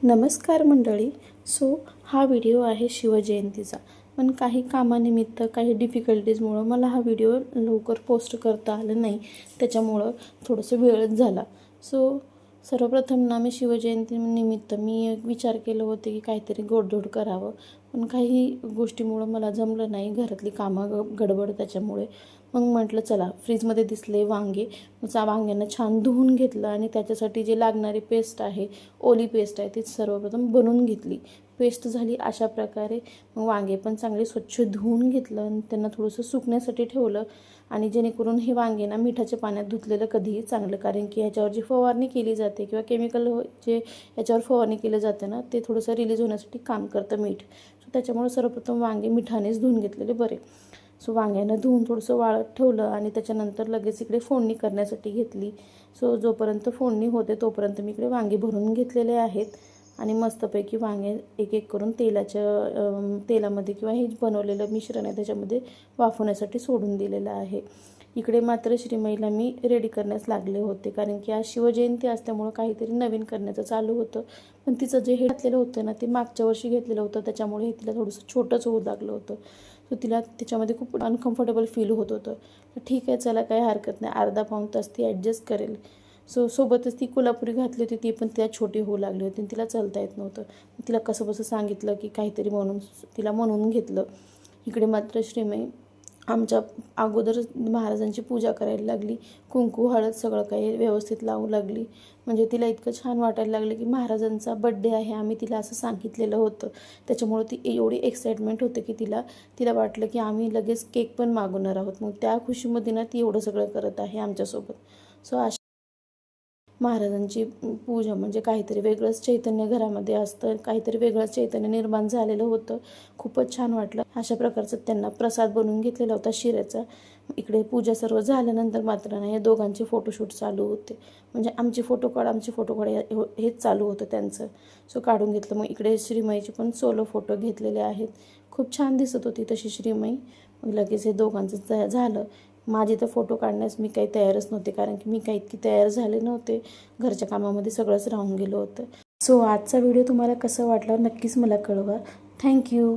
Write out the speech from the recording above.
नमस्कार मंडळी. हा व्हिडिओ आहे शिवजयंतीचा. पण काही कामानिमित्त काही डिफिकल्टीजमुळं मला हा व्हिडिओ लवकर पोस्ट करता आलं नाही. त्याच्यामुळं थोडंसं वेळच झाला. सर्वप्रथम ना मी शिवजयंतीनिमित्त मी विचार केलं होते की काहीतरी गोडधोड करावं. पण काही गोष्टीमुळं मला जमलं नाही. घरातली कामं गडबड त्याच्यामुळे. मग म्हटलं चला फ्रीजमध्ये दिसले वांगे. वांग्यांना छान धुवून घेतलं आणि त्याच्यासाठी जी लागणारी पेस्ट आहे, ओली पेस्ट आहे, ती सर्वप्रथम बनवून घेतली. पेस्ट झाली अशा प्रकारे. मग वांगे पण चांगले स्वच्छ धुवून घेतलं आणि त्यांना थोडंसं सुकण्यासाठी ठेवलं. आणि जेणेकरून हे वांगे ना मिठाच्या पाण्यात धुतलेलं कधीही चांगलं, कारण की ह्याच्यावर जी फवारणी केली जाते किंवा केमिकल जे याच्यावर फवारणी केलं जाते ना, ते थोडंसं रिलीज होण्यासाठी काम करतं मीठ. त्याच्यामुळे सर्वप्रथम वांगे मिठानेच धुवून घेतलेले बरे. वांग्यांना धुवून थोडंसं वाळत ठेवलं आणि त्याच्यानंतर लगेच इकडे फोडणी करण्यासाठी घेतली. जोपर्यंत फोडणी होते तोपर्यंत मी इकडे वांगे भरून घेतलेले आहेत. आणि मस्तपैकी वांगे एक एक करून तेलामध्ये किंवा हे बनवलेलं मिश्रण आहे त्याच्यामध्ये वाफवण्यासाठी सोडून दिलेलं आहे. इकडे मात्र श्रीमईला मी रेडी करण्यास लागले होते, कारण की आज शिवजयंती असल्यामुळं काहीतरी नवीन करण्याचं चालू होतं. पण तिचं जे हे घातलेलं होतं ना, ते मागच्या वर्षी घेतलेलं होतं, त्याच्यामुळे हे तिला थोडंसं छोटंच होऊ लागलं होतं. तिला त्याच्यामध्ये खूप अनकम्फर्टेबल फील होत होतं. तर ठीक आहे, चला काही हरकत नाही, अर्धा पाऊण तास ती ॲडजस्ट करेल. सोबतच ती कोल्हापुरी घातली होती, ती पण तिला छोटी होऊ लागली होती आणि तिला चालता येत नव्हतं. तिला कसंबसं सांगितलं की काहीतरी म्हणून तिला म्हणून घेतलं. इकडे मात्र श्रीमई आमच्या अगोदर महाराजांची पूजा करायला लागली. कुंकू हळद सगळं काही व्यवस्थित लावू लागली. म्हणजे तिला इतकं छान वाटायला लागलं की महाराजांचा बड्डे आहे, आम्ही तिला असं सांगितलेलं होतं. त्याच्यामुळे ती एवढी एक्साइटमेंट होते की तिला वाटलं की आम्ही लगेच केक पण मागवणार आहोत. मग त्या खुशीमध्ये ना ती एवढं सगळं करत आहे आमच्यासोबत. अशा महाराजांची पूजा म्हणजे काहीतरी वेगळंच चैतन्य घरामध्ये असतं, काहीतरी वेगळंच चैतन्य निर्माण झालेलं होतं. खूपच छान वाटलं. अशा प्रकारचं त्यांना प्रसाद बनवून घेतलेला होता शिऱ्याचा. इकडे पूजा सर्व झाल्यानंतर मात्र ना या दोघांचे फोटोशूट चालू होते. म्हणजे आमचे फोटो काढ हेच चालू होतं त्यांचं. काढून घेतलं. मग इकडे श्रीमईचे पण सोलो फोटो घेतलेले आहेत. खूप छान दिसत होती तशी श्रीमई. मग लगेच हे दोघांचं झालं. माझे तर फोटो काढण्यास मी काही तयारच नव्हते, कारण की मी काही इतकी तयार झाले नव्हते. घरच्या कामामध्ये सगळंच राहून गेलं होतं. आजचा व्हिडिओ तुम्हाला कसा वाटला नक्कीच मला कळवा. थँक्यू.